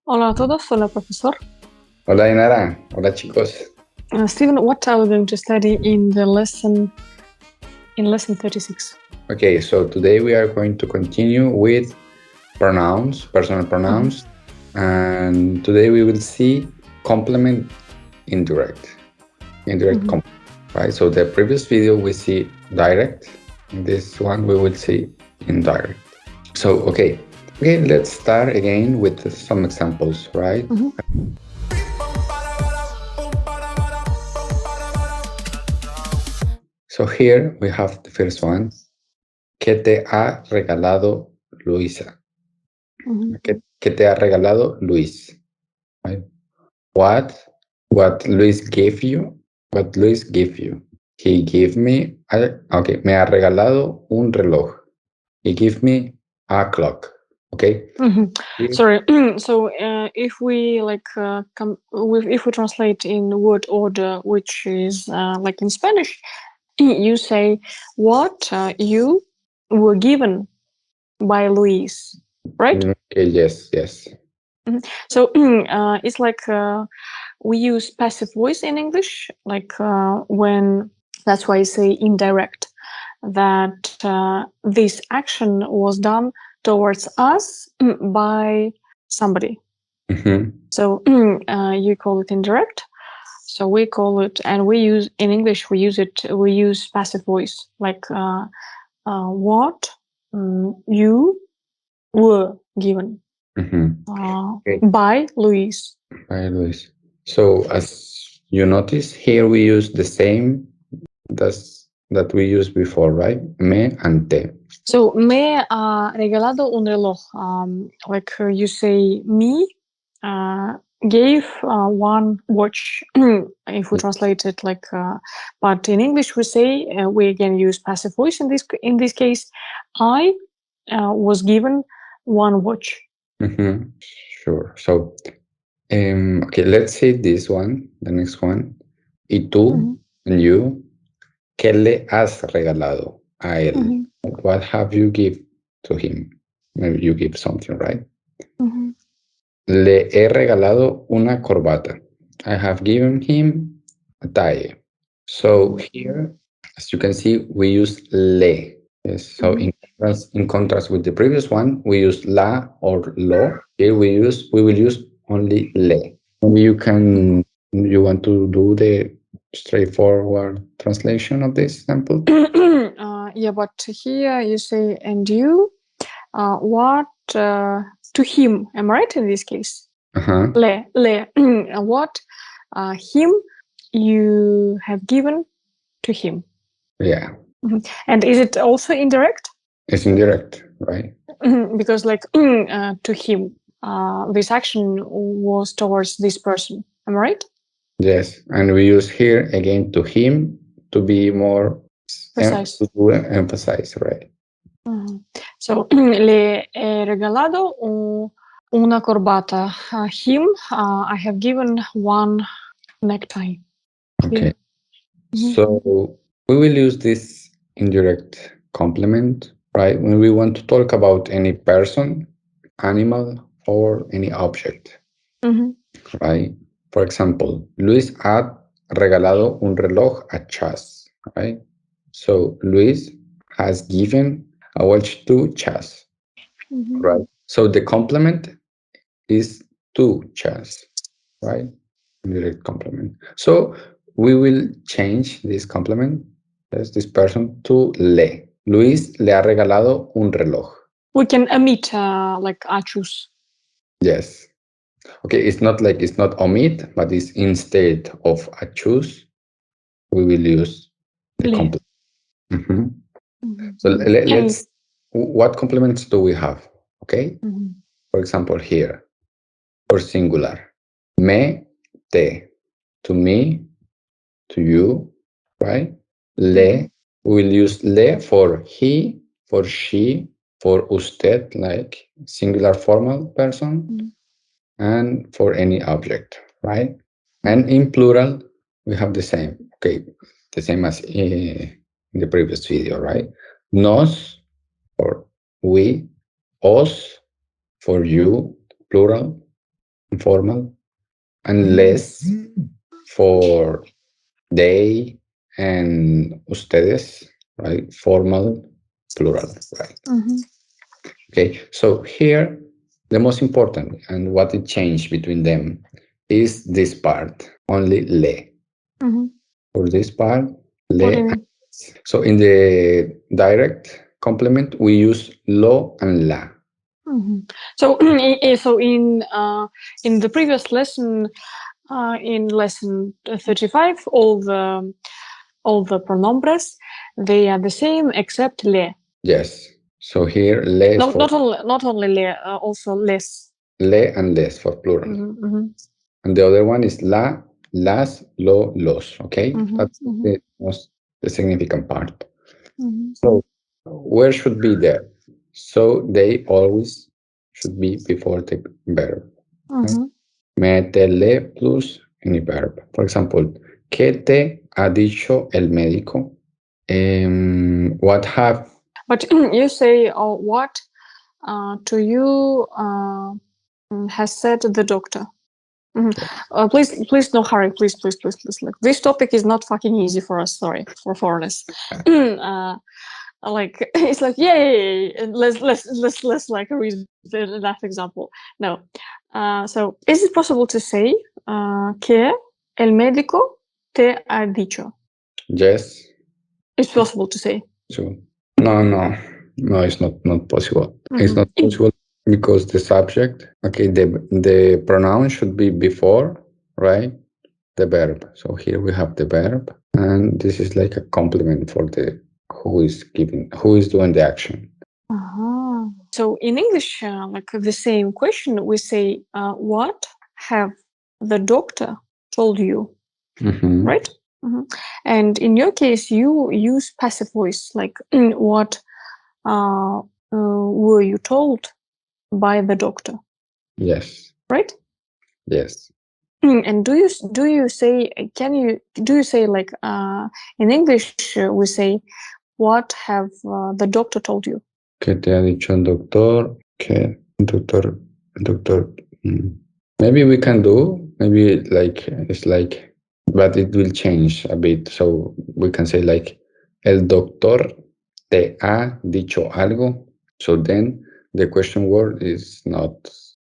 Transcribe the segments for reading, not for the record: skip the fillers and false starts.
Hola a todos, hola profesor. Hola Dinara, hola chicos. Stephen, what are we going to study in lesson 36? Okay, so today we are going to continue with pronouns, personal pronouns, and today we will see complement indirect complement, right? So the previous video we see direct, in this one we will see indirect. So okay, let's start again with some examples, right? So here we have the first one. ¿Qué te ha regalado Luisa? ¿Qué te ha regalado Luis? Right? What Luis gave you? What Luis gave you? He gave me, okay, me ha regalado un reloj. He gave me a clock. Okay. Sorry. So if we if we translate in word order, which is like in Spanish, you say what you were given by Luis, right? Okay, yes. So it's like we use passive voice in English, like when that's why I say indirect, that this action was done towards us by somebody. So you call it indirect. So we call it, and we use in English, we use passive voice, like what you were given by Luis. By Luis. So as you notice, here we use the same that we used before, right? Me and te. So me ha regalado un reloj. Like you say, me gave one watch. If we translate it like, but in English we say we again use passive voice in this case. I was given one watch. Sure. So, okay, let's say this one, the next one. Y tú, and you, ¿qué le has regalado a él? What have you give to him? Maybe you give something, right? Le he regalado una corbata. I have given him a tie. So here, as you can see, we use le. Yes, so in contrast with the previous one, we use la or lo. Here we will use only le. Maybe you want to do the straightforward translation of this example? Yeah, but here you say, and you, what to him? Am I right in this case? Le. What him you have given to him. Yeah. And is it also indirect? It's indirect, right? Because like to him, this action was towards this person. Am I right? Yes, and we use here again to him to be more precise. To emphasize, right? So le he regalado una corbata. Him, I have given one necktie. Okay. So we will use this indirect complement, right? When we want to talk about any person, animal, or any object, right? For example, Luis ha regalado un reloj a Chas, right? So Luis has given a watch to Chas, right? So the complement is to Chas, right? Indirect complement. So we will change this complement, this person, to le. Luis le ha regalado un reloj. We can omit like I choose. Yes. Okay, it's not omit, but it's instead of a choose, we will use the complement. So let's, what complements do we have? Okay. For example, here, for singular, me, te, to me, to you, right? Le, we will use le for he, for she, for usted, like singular formal person, and for any object, right? And in plural, we have the same, okay, the same as in the previous video, right? Nos, for we, os, for you, plural, informal, and les for they and ustedes, right? Formal, plural, right? Okay, so here the most important and what it changed between them is this part, only le. For this part, le. So in the direct complement, we use lo and la. So, so in the previous lesson, in lesson 35, all the pronombres, they are the same except le. Yes. So here le is for not only le, also les. le and les for plural. And the other one is la, las, lo, los. Okay, that's the most the significant part. So where should be there? So they always should be before the verb. Right? Métele plus any verb. For example, ¿qué te ha dicho el médico? What have? But you say, what to you has said the doctor. Please, no hurry. Please. Like, this topic is not fucking easy for us. Sorry, for foreigners. Like, it's like, yay! Let's like read that example. No. So, is it possible to say que el médico te ha dicho? Yes. It's possible to say. So, no, it's not possible. It's not possible because the subject, okay, the pronoun should be before, right? The verb. So here we have the verb, and this is like a complement for the who is doing the action. So in English, like the same question, we say, what have the doctor told you? Right? And in your case, you use passive voice, like what were you told by the doctor? Yes. Right? Yes. And do you say like in English we say, what have the doctor told you? ¿Qué te ha dicho el doctor? ¿Qué doctor? Maybe we can do, maybe like, it's like, but it will change a bit. So we can say like, el doctor te ha dicho algo. So then the question word is not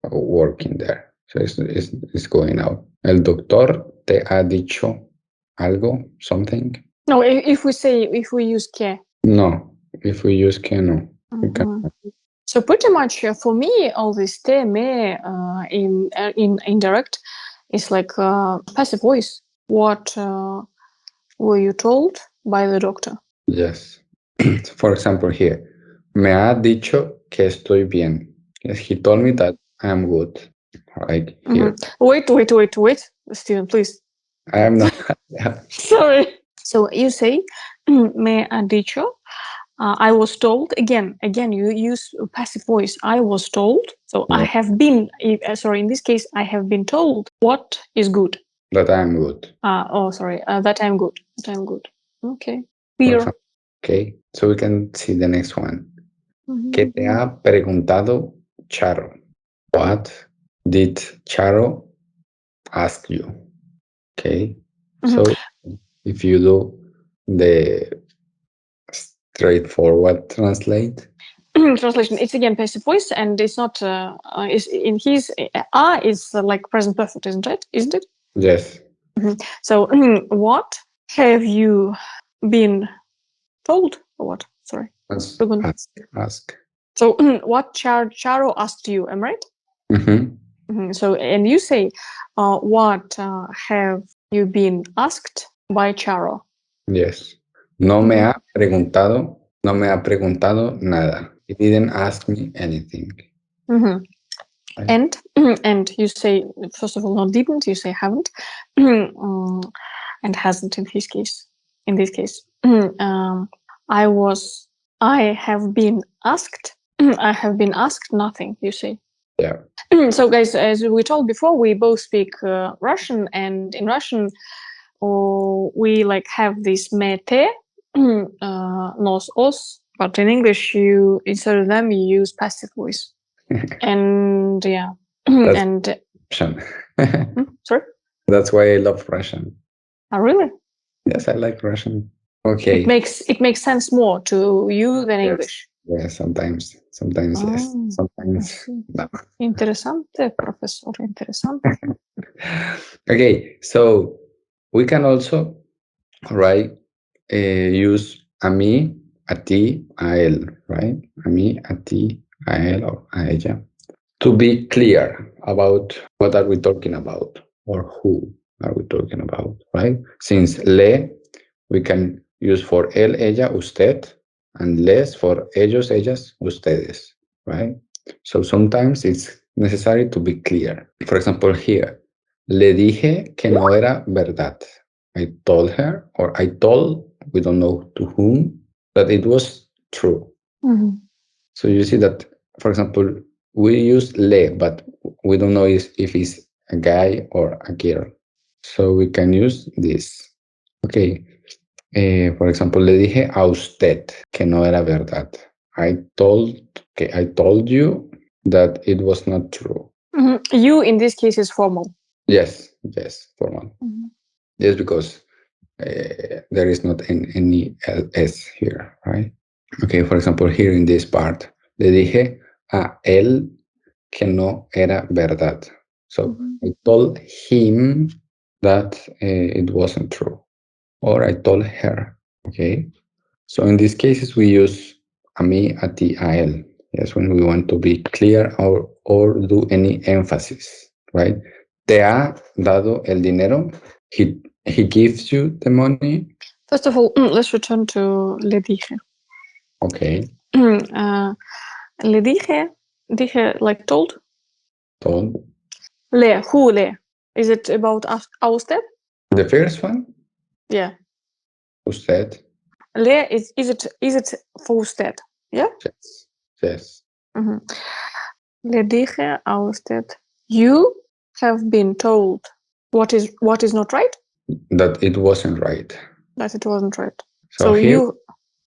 working there. So it's going out. El doctor te ha dicho algo, something? No, if we use que. No, if we use que, no. We can. So pretty much for me, all this te, me in indirect is like passive voice. What were you told by the doctor? Yes. For example, here, me ha dicho que estoy bien. Yes, he told me that I'm good. Right here. Wait, Steven, please. I am not. Sorry. So you say, me ha dicho. I was told. Again, you use passive voice. I was told. So I have been. Sorry, in this case, I have been told what is good. That I'm good. That I'm good. Okay. Clear. Okay. So we can see the next one. ¿Qué te ha preguntado Charo? What did Charo ask you? Okay. So if you do the straightforward translate. Translation, it's again passive voice, and it's not is in his is like present perfect, isn't it? Yes. So what have you been told, or what? Sorry. Ask. So what Charo asked you, am I right? So, and you say, what have you been asked by Charo? Yes. No me ha preguntado nada. He didn't ask me anything. And you say, first of all, not didn't, you say haven't, and hasn't in his case. In this case, I have been asked. I have been asked nothing. You say. Yeah. So, guys, as we told before, we both speak Russian, and in Russian, we like have this mete, nos, os, but in English, you instead of them, you use passive voice. And yeah, and Russian. Sorry? That's why I love Russian. Oh, really? Yes, I like Russian. Okay. It makes sense more to you than Yes. English. Yeah, sometimes yes, sometimes no. Interesante, profesor, interesante. Okay, so we can also write use a mí, a ti, a él, right? A mí, a ti, a él, or a ella. To be clear about what are we talking about or who are we talking about, right? Since le we can use for él, ella, usted, and les for ellos, ellas, ustedes, right? So sometimes it's necessary to be clear. For example, here, le dije que no era verdad. I told her, or I told, we don't know to whom, that it was true. Mhm. So you see that, for example, we use le, but we don't know if it's a guy or a girl. So we can use this. Okay. Por ejemplo, le dije a usted que no era verdad. I told you that it was not true. You in this case is formal. Yes, formal. Yes, because there is not any s here, right? Okay, for example, here in this part, le dije a él que no era verdad. So I told him that it wasn't true, or I told her. Okay. So in these cases, we use a mí, a ti, a él. Yes, when we want to be clear or do any emphasis, right? ¿Te ha dado el dinero? He gives you the money. First of all, let's return to le dije. Okay. Le dije like told. Told. Le, who le? Is it about a usted? The first one? Yeah. Usted. Le is it for usted? Yeah. Yes. Yes. Le dije a usted. You have been told what is not right. That it wasn't right. That it wasn't right. So here, you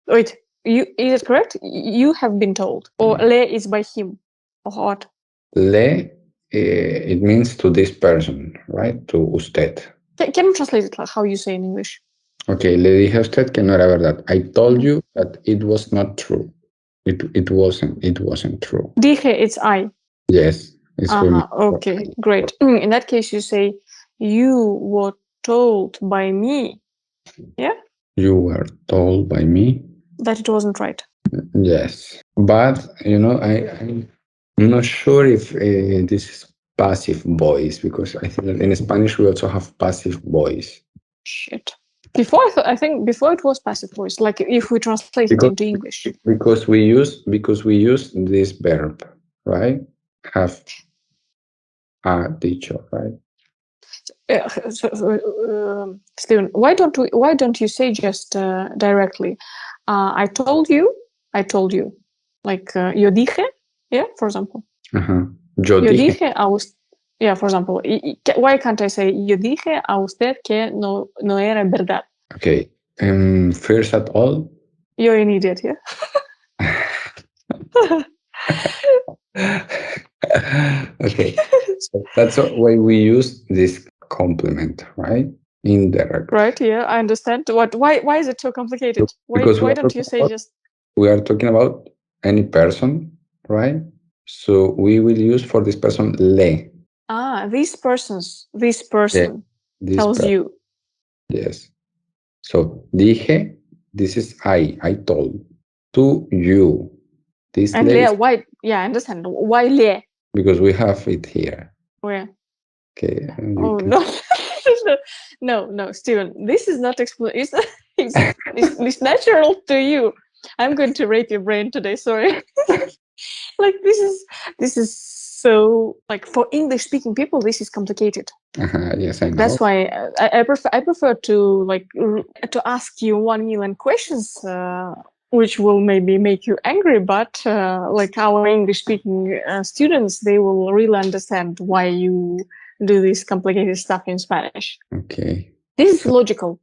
wait. You is it correct? You have been told, or le is by him, or what? le, it means to this person, right? To usted. Can you translate it like how you say in English? Okay, le dije a usted que no era verdad. I told you that it was not true. It wasn't true. Dije, it's I. Yes, it's for me. Okay, great. In that case, you say, you were told by me. Yeah? You were told by me. That it wasn't right. Yes, but I'm not sure if this is passive voice, because I think that in Spanish we also have passive voice. Shit. Before I think before it was passive voice, like if we translate it into English. Because we use this verb, right? Have a teacher, right? Steven, why don't you say just directly? I told you. Like yo dije, yeah, for example. Yo dije a usted. Yeah, for example, why can't I say yo dije a usted que no era verdad? Okay. First at all, You're an idiot, yeah? okay. So that's why we use this complement, right? Indirect. Right, yeah, I understand. Why is it so complicated? Why don't you say just... We are talking about any person, right? So we will use for this person le. This person tells you. Yes. So dije, this is I told. To you. This and le le, why? Yeah, I understand. Why le? Because we have it here. Where? Okay. Oh no. No, Steven. This is not it's natural to you. I'm going to rape your brain today. Sorry. Like this is so, like, for English speaking people, this is complicated. Yes, I know. That's why I prefer to to ask you 1 million questions, which will maybe make you angry, but like our English speaking students, they will really understand why you do this complicated stuff in Spanish. Okay. This is logical.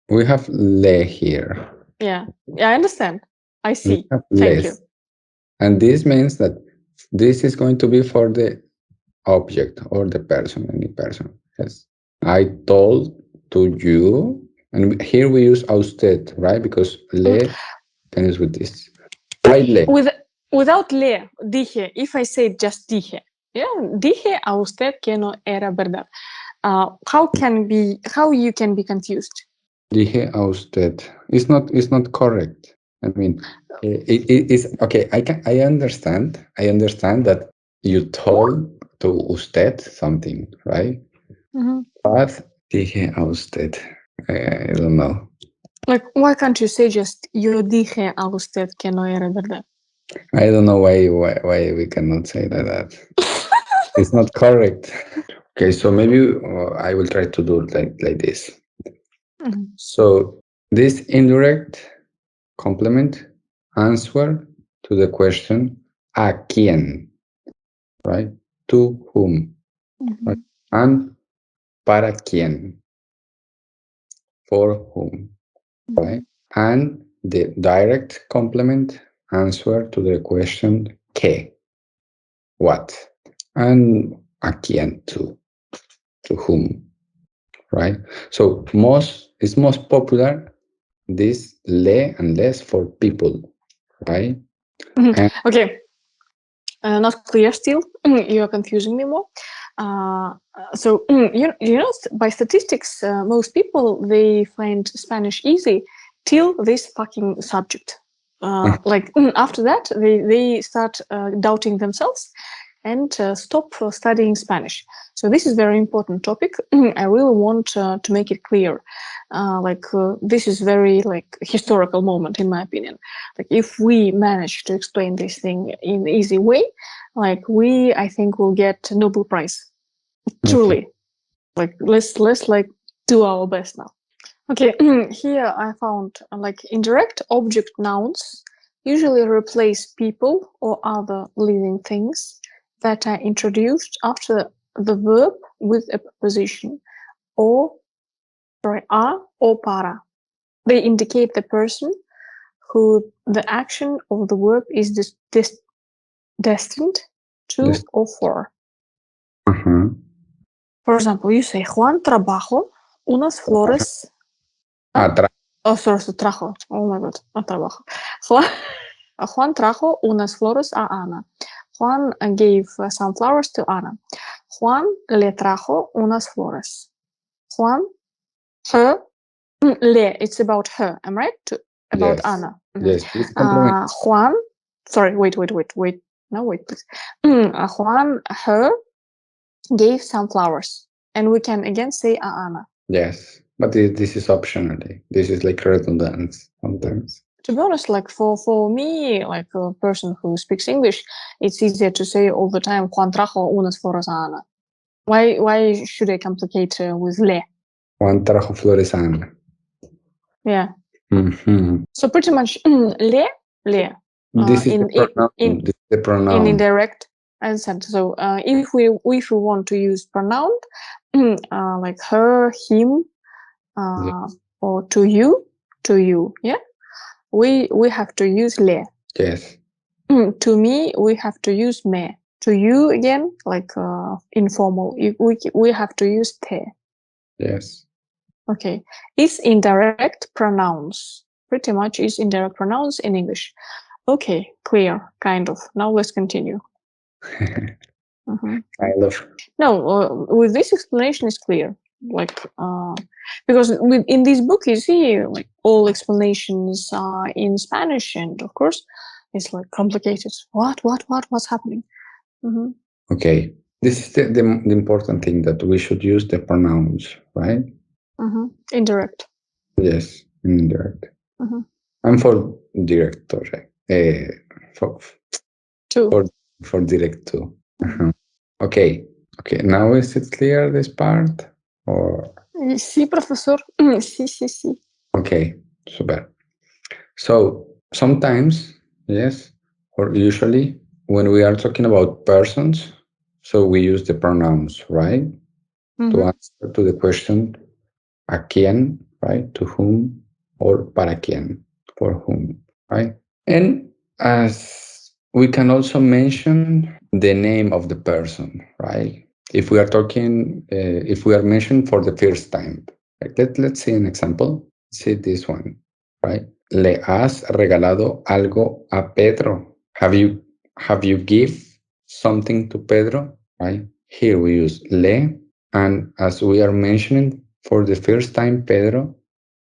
We have le here. Yeah, I understand. I see. Thank les. You. And this means that this is going to be for the object or the person, any person. Yes. I told to you, and here we use a usted, right? Because le can use with this. Why le? Without le, dije, if I say just dije, yeah, dije a usted que no era verdad. How you can be confused? Dije a usted. It's not correct. I mean, it is okay. I understand that you told to usted something, right? But dije a usted. I don't know. Like, why can't you say just yo dije a usted que no era verdad? I don't know why we cannot say that. It's not correct. Okay, so maybe I will try to do it like this. So this indirect complement answer to the question a quién, right? To whom, right? And para quién, for whom, right? And the direct complement answer to the question qué, what, and a quién, to whom, right? So it's most popular this le and les for people, right? And Okay, not clear still. You are confusing me more. So you know, by statistics, most people they find Spanish easy till this fucking subject. Like after that, they start doubting themselves and stop studying Spanish. So this is very important topic. I really want to make it clear. This is very like historical moment in my opinion. Like if we manage to explain this thing in easy way, like I think will get Nobel Prize. Truly, like let's like do our best now. Okay, here I found like indirect object nouns usually replace people or other living things that are introduced after the verb with a preposition or a or para. They indicate the person who the action of the verb is destined to this, or for. For example, you say Juan trabajo unas flores. Oh, sorry, trajo. Oh my god, no trabajo. Juan trajo unas flores a Ana. Juan gave some flowers to Ana. Juan le trajo unas flores. Juan, her, le, it's about her, am I right? About yes. Ana. Yes, please compliment. Juan, sorry, wait. No, wait, please. Juan, her, gave some flowers. And we can again say a Ana. Yes, but this is optionally. This is like redundant sometimes. To be honest, like for me, like a person who speaks English, it's easier to say all the time Juan trajo unas flores a Ana. Why should I complicate with le? Juan trajo flores a Ana. Yeah. So pretty much le. This is the pronoun. In indirect, I understand. So if we want to use pronoun like her, him, Yes. or to you, yeah, we have to use le. Yes. To me, we have to use me. To you again, like informal, we have to use te. Yes. Okay, it's indirect pronouns. Pretty much is indirect pronouns in English. Okay, clear, kind of. Now let's continue. Kind of. No, with this explanation is clear. Like, because in this book you see like all explanations are in Spanish, and of course, it's like complicated. What's happening? Okay, this is the important thing that we should use the pronouns, right? Indirect. Yes, indirect. And for direct, for direct too. Okay. Now is it clear this part? Or Sí, profesor. Sí. okay, super. So sometimes, yes, or usually when we are talking about persons, so we use the pronouns, right? To answer to the question a quién, right? To whom, or para quién, for whom, right? And as we can also mention the name of the person, right? If we are talking, if we are mentioned for the first time, like let's see an example. See this one, right? Le has regalado algo a Pedro. Have you give something to Pedro, right? Here we use le, and as we are mentioning for the first time Pedro,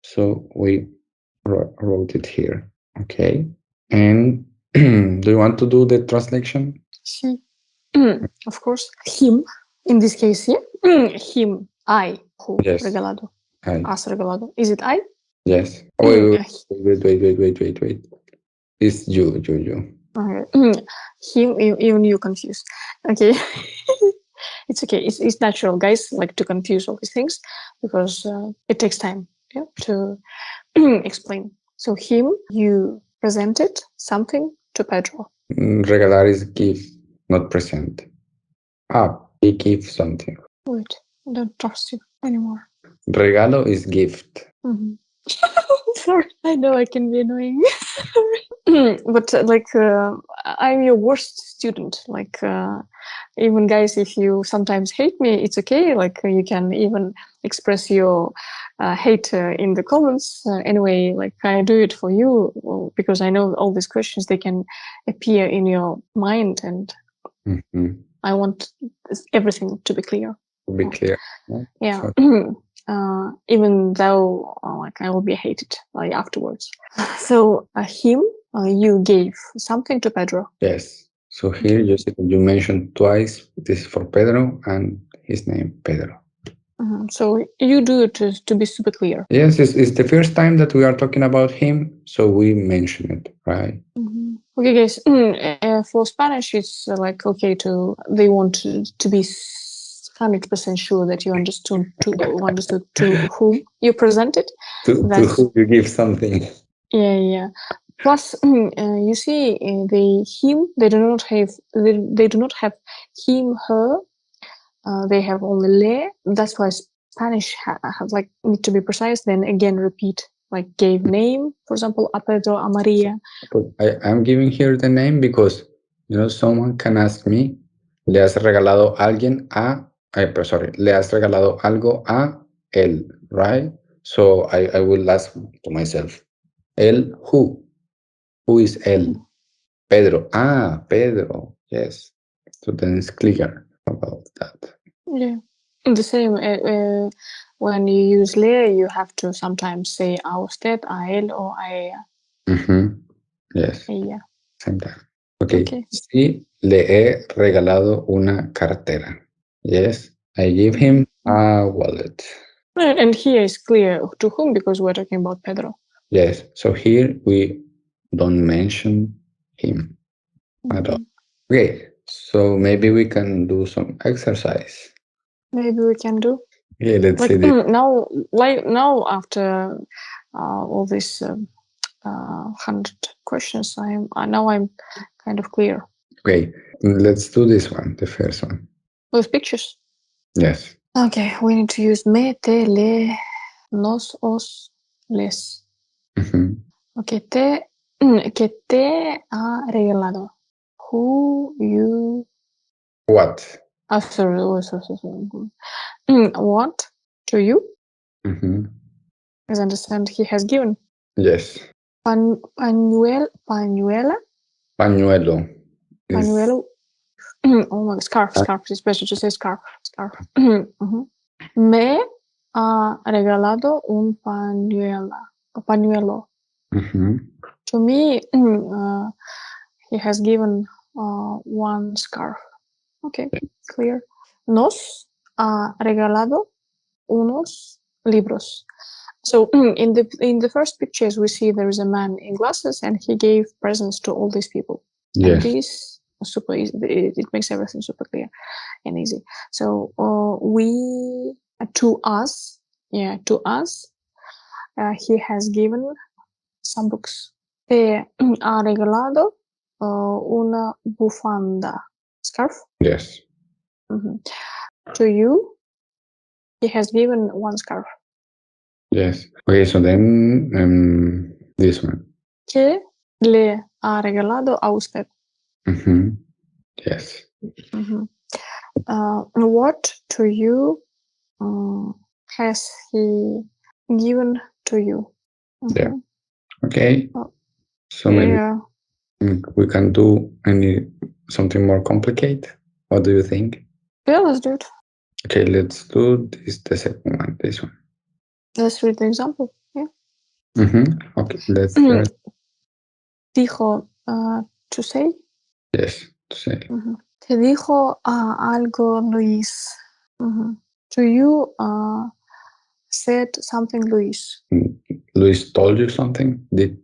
so we wrote it here, okay? And do you want to do the translation? She, of course, him. In this case, yeah, him. I who Yes. regalado. I. Has regalado. Is it I? Yes. Wait. It's you. Okay. Him. Even you confused. Okay. It's okay. It's natural, guys. Like to confuse all these things because it takes time. Yeah, to explain. So him, you presented something to Pedro. Regalar is give, not present. He gives something. Wait, I don't trust you anymore. Regalo is gift. Mm-hmm. Sorry, I know I can be annoying. But I'm your worst student. Even guys, if you sometimes hate me, it's okay. You can even express your hate in the comments. Anyway, I do it for you because I know all these questions, they can appear in your mind, and I want everything to be clear. To be clear. Yeah. Even though I will be hated afterwards. So him, you gave something to Pedro. Yes. So here you mentioned twice. This is for Pedro and his name Pedro. So you do it to be super clear. Yes, it's the first time that we are talking about him, so we mention it, right? Okay, guys. For Spanish, it's okay they want to be 100% sure that you understood to whom you presented. To who you give something. Yeah. Plus, you see, him. They do not have. They do not have him, her. They have only le. That's why Spanish have need to be precise. Then again, repeat. Gave name, for example, a Pedro, a Maria. I'm giving here the name because someone can ask me, le has regalado alguien a, le has regalado algo a él, right? So I will ask to myself, él who? Who is él? Pedro. Pedro. Yes. So then it's clear about that. Yeah. The same when you use le, you have to sometimes say a usted, a él, or a ella. Yes. Ella. Same time. Okay. Sí, le he regalado una cartera. Yes. I give him a wallet. And here is clear to whom because we're talking about Pedro. Yes. So here we don't mention him at all. Okay. So maybe we can do some exercise. Maybe we can do. Yeah, let's see this. Now after all these 100 questions, I'm kind of clear. Okay, let's do this one, the first one. With pictures. Yes. Okay, we need to use me, te, le, nos, os, les. Okay, que te ha regalado. Who, you. What? Sorry. What to you? As I understand, he has given. Yes. Pañuela. Pañuelo. Pañuelo. Oh my, scarf. It's better to say scarf. Me ha regalado un pañuelo. To me, he has given one scarf. Okay, clear. Nos ha regalado unos libros. So in the first pictures, we see there is a man in glasses, and he gave presents to all these people. Yes. And this super easy. It makes everything super clear and easy. So to us, he has given some books. Te ha regalado una bufanda, scarf. Yes. To you, he has given one scarf. Yes. Okay, so then this one. ¿Qué le ha regalado a usted? Yes. What to you has he given to you? Yeah. Okay. Oh, So maybe yeah. we can do something more complicated. What do you think? Yeah, let's do it. Okay, let's do the second one, this one. Let's read the example. Yeah. Okay, let's hear it. Dijo to say. Yes, to say. Te dijo algo Luis. To you said something Luis. Luis told you something? Did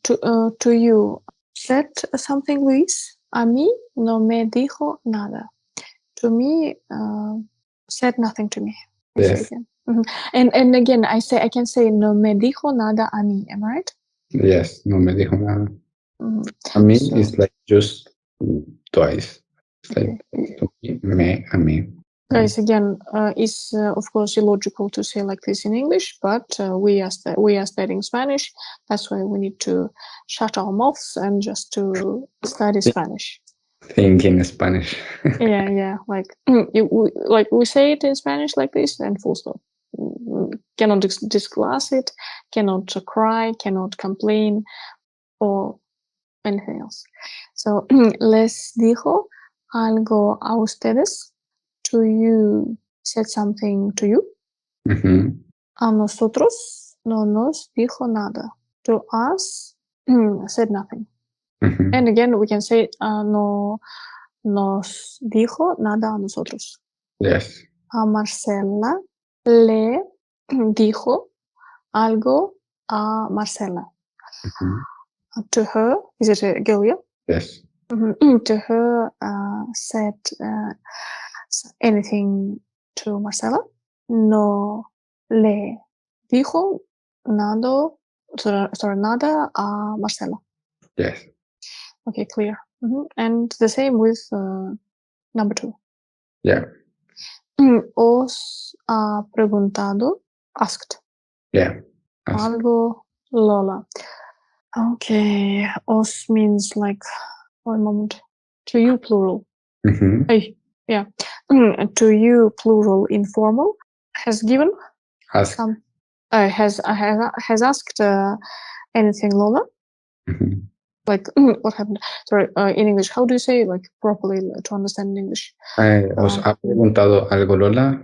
to you said something Luis. A mí no me dijo nada. To me said nothing to me. I say Yes. again. And again I can say no me dijo nada a mí. Am I right? Yes, no me dijo nada. A mí is like just twice. It's like to me, a mí. Guys, again, it's of course illogical to say like this in English, but we are studying Spanish. That's why we need to shut our mouths and just to study Spanish. Think in Spanish. Yeah. Like we say it in Spanish like this, and full stop. Cannot discuss it, cannot cry, cannot complain, or anything else. So les dijo algo a ustedes. To you said something to you. A nosotros no nos dijo nada. To us said nothing. And again, we can say no nos dijo nada a nosotros. Yes. A Marcela le dijo algo a Marcela. To her, is it a girl? Yeah? Yes. To her said anything to Marcela. No le dijo nada, nada a Marcela. Yes. Okay, clear. And the same with number 2. Yeah. Os ha preguntado, asked. Yeah. Algo Lola. Okay, os means like, one moment. To you, plural. Hey, yeah. To you, plural, informal. Has given. Ask. Has asked anything, Lola? Like, what happened? Sorry, in English, how do you say like properly to understand in English? Os ha preguntado algo Lola.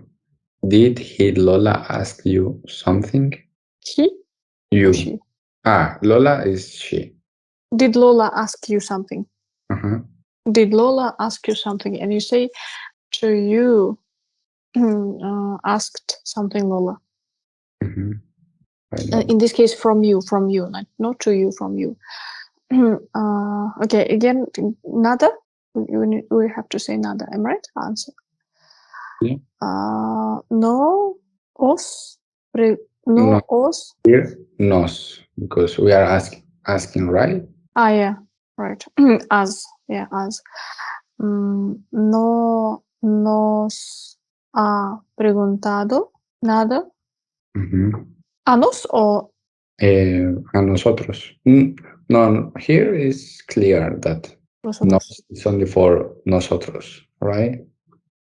Did Lola ask you something? He? You. Or she? Lola is she. Did Lola ask you something? Did Lola ask you something? And you say to you asked something, Lola. In this case, from you, like not to you, from you. Okay, again, nada. We have to say nada. Am I right? Answer. Yeah. No os. No. Os. Here, nos, because we are asking, right? Yeah, right. As. Yeah, as. No nos ha preguntado nada. ¿A nos o? A nosotros. No, here is clear that nos is only for nosotros, right?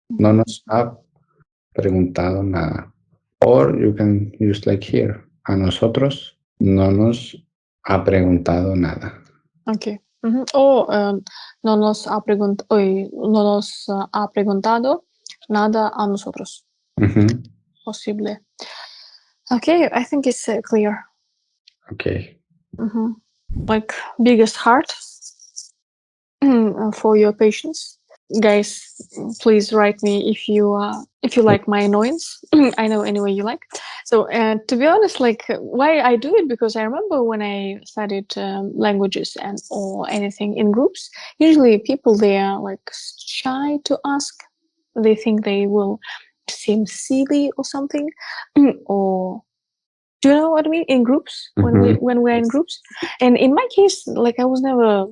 No nos ha preguntado nada. Or you can use like here. A nosotros no nos ha preguntado nada. Okay. O no nos ha preguntado nada a nosotros. Posible. Okay, I think it's clear. Okay. Like biggest heart for your patience. Guys, please write me if you like my annoyance. I know any way you like. So to be honest, like why I do it, because I remember when I studied languages and or anything in groups, usually people, they are like shy to ask. They think they will seem silly or something, or do you know what I mean? In groups, when we're in groups, and in my case, like I was never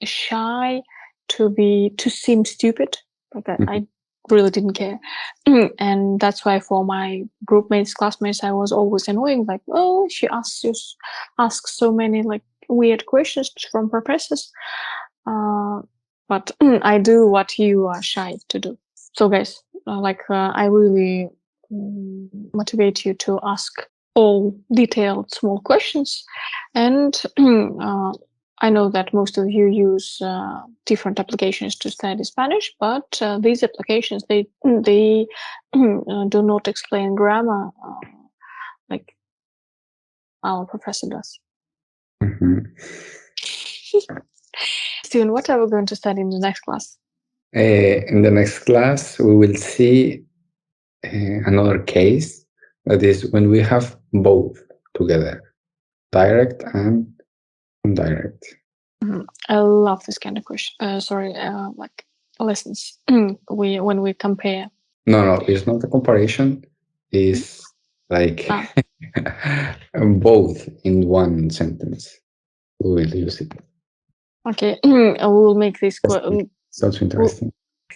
shy to seem stupid. Like I really didn't care. And that's why for my group mates, classmates, I was always annoying, like, oh, she asks so many like weird questions from professors. but I do what you are shy to do. So guys, I really motivate you to ask all detailed small questions, and I know that most of you use different applications to study Spanish, but these applications they do not explain grammar like our professor does. Steven, what are we going to study in the next class? In the next class, we will see another case, that is when we have both together, direct and indirect. I love this kind of question. Like lessons. When we compare. No, it's not a comparison. It's like both in one sentence. We will use it. Okay, I will make this. Sounds interesting.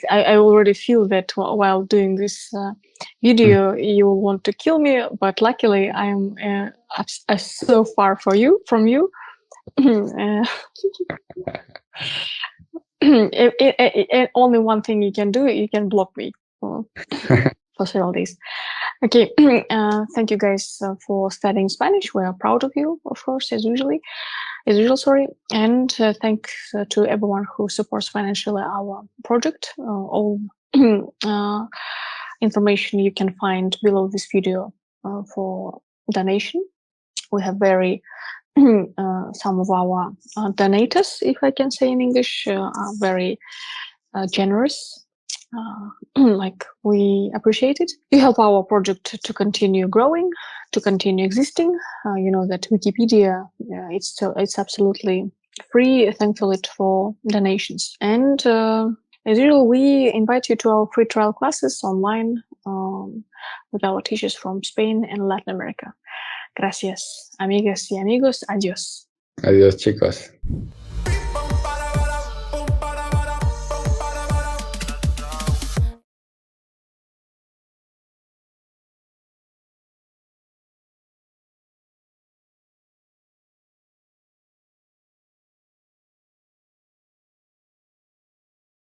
I already feel that while doing this video, you will want to kill me. But luckily, I am so far from you. Only one thing you can do, you can block me for several days. Okay, thank you guys for studying Spanish. We are proud of you, of course, as usual. And thanks to everyone who supports financially our project. All information you can find below this video for donation. We have some of our donators, if I can say in English, are very generous. We appreciate it. You help our project to continue growing, to continue existing. You know that Wikipedia, it's absolutely free, thankfully for donations. And as usual, we invite you to our free trial classes online with our teachers from Spain and Latin America. Gracias, amigas y amigos. Adiós. Adiós, chicos.